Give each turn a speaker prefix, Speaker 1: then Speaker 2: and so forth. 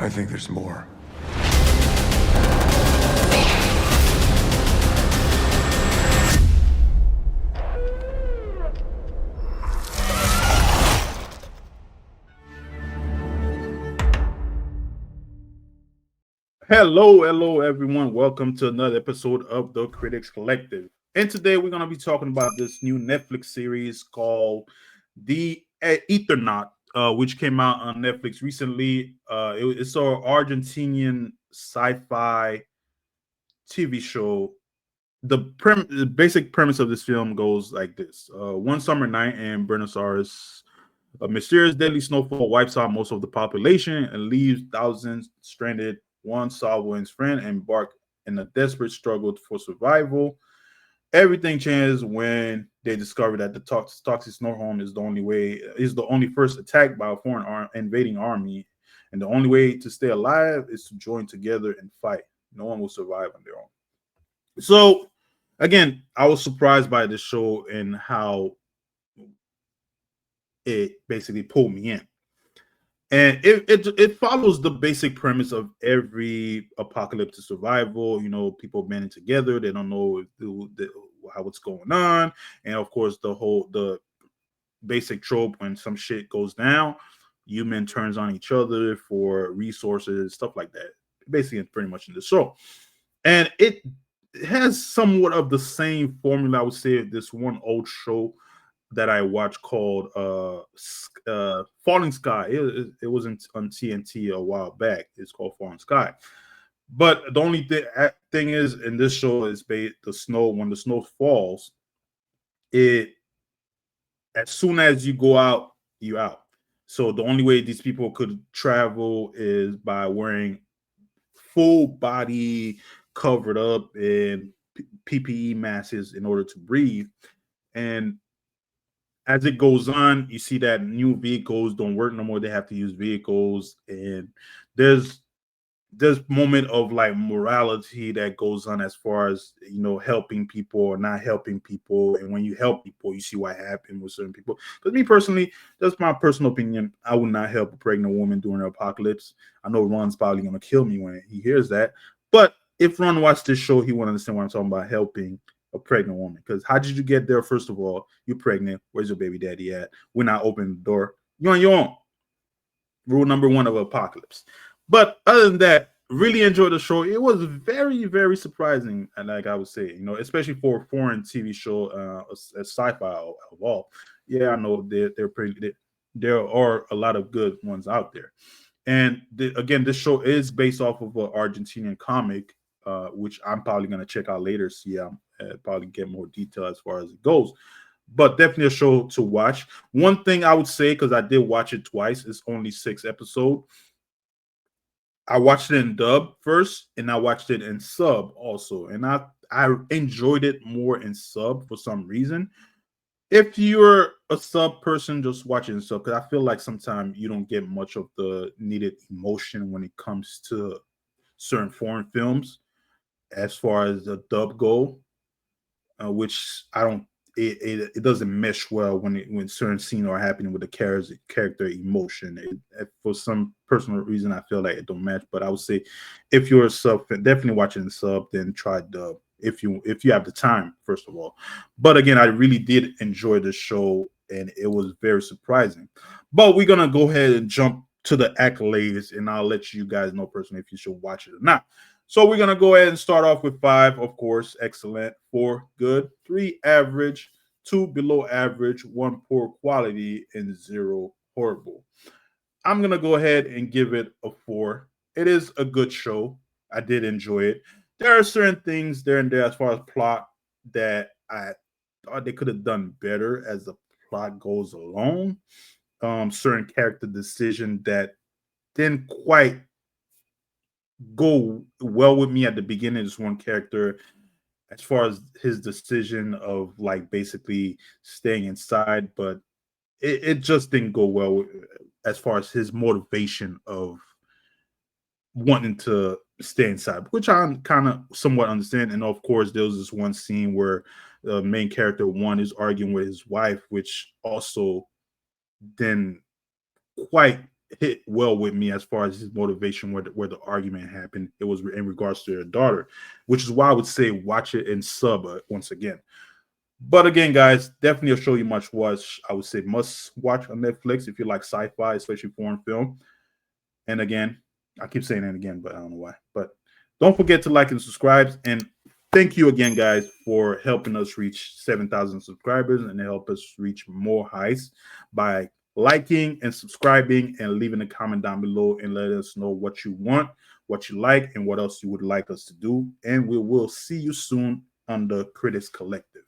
Speaker 1: I think there's more.
Speaker 2: Hello, everyone. Welcome to another episode of the Critics Collective. And today we're going to be talking about this new Netflix series called The Eternaut, which came out on Netflix recently. It's an Argentinian sci-fi TV show. The basic premise of this film goes like this: one summer night in Buenos Aires, a mysterious deadly snowfall wipes out most of the population and leaves thousands stranded. Juan Salvo and his friend embark in a desperate struggle for survival. Everything changes when they discover that the toxic snowstorm is the only first attack by a foreign invading army, and the only way to stay alive is to join together and fight. No one will survive on their own. So, again, I was surprised by this show and how it basically pulled me in. And it follows the basic premise of every apocalyptic survival. You know, people banding together. They don't know how what's going on, and of course, the basic trope when some shit goes down, human turns on each other for resources, stuff like that. Basically, it's pretty much in the show, and it has somewhat of the same formula. I would say this one old show that I watched called Falling Sky. It was on TNT a while back. It's called Falling Sky. But the only thing is, in this show, is the snow. When the snow falls, it as soon as you go out, you out. So the only way these people could travel is by wearing full body covered up in PPE masks in order to breathe. And as it goes on, you see that new vehicles don't work no more. They have to use vehicles, and there's moment of like morality that goes on as far as helping people or not helping people. And when you help people, you see what happened with certain people. Because me personally, that's my personal opinion. I would not help a pregnant woman during the apocalypse. I know Ron's probably gonna kill me when he hears that, but if Ron watched this show, he would understand what I'm talking about, helping a pregnant woman. Because how did you get there? First of all, you're pregnant. Where's your baby daddy at? We're not opening the door. You're on your own. Rule number one of apocalypse. But other than that, really enjoyed the show. It was very, very surprising, and like I would say, especially for a foreign TV show, a sci-fi of all. Yeah, I know they're pretty. There are a lot of good ones out there, and again, this show is based off of an Argentinian comic, which I'm probably gonna check out later. See, probably get more detail as far as it goes. But definitely a show to watch. One thing I would say, because I did watch it twice, it's only 6 episodes. I watched it in dub first, and I watched it in sub also, and I enjoyed it more in sub for some reason. If you're a sub person, just watching sub, because I feel like sometimes you don't get much of the needed emotion when it comes to certain foreign films, as far as the dub go, which I don't. It doesn't mesh well when certain scenes are happening with the character emotion. For some personal reason, I feel like it don't match. But I would say, if you're a sub, definitely watching the sub, then try dub if you have the time. First of all, but again, I really did enjoy the show, and it was very surprising. But we're gonna go ahead and jump to the accolades, and I'll let you guys know personally if you should watch it or not. So we're gonna go ahead and start off with 5, of course, excellent, 4, good, 3, average, 2, below average, 1, poor quality, and 0, horrible. I'm gonna go ahead and give it a 4. It is a good show. I did enjoy it. There are certain things there and there as far as plot that I thought they could have done better as the plot goes along. Certain character decision that didn't quite go well with me at the beginning. This one character, as far as his decision of like basically staying inside, but it just didn't go well as far as his motivation of wanting to stay inside, which I kind of somewhat understand. And of course, there was this one scene where the main character one is arguing with his wife, which also didn't quite hit well with me as far as his motivation, where the argument happened. It was in regards to their daughter, which is why I would say watch it and sub once again. But again, guys, definitely a show you must watch. I would say must watch on Netflix if you like sci-fi, especially foreign film. And again, I keep saying it again, but I don't know why. But don't forget to like and subscribe. And thank you again, guys, for helping us reach 7,000 subscribers and help us reach more heights by liking and subscribing and leaving a comment down below and let us know what you want, what you like, and what else you would like us to do. And we will see you soon on the Critics Collective.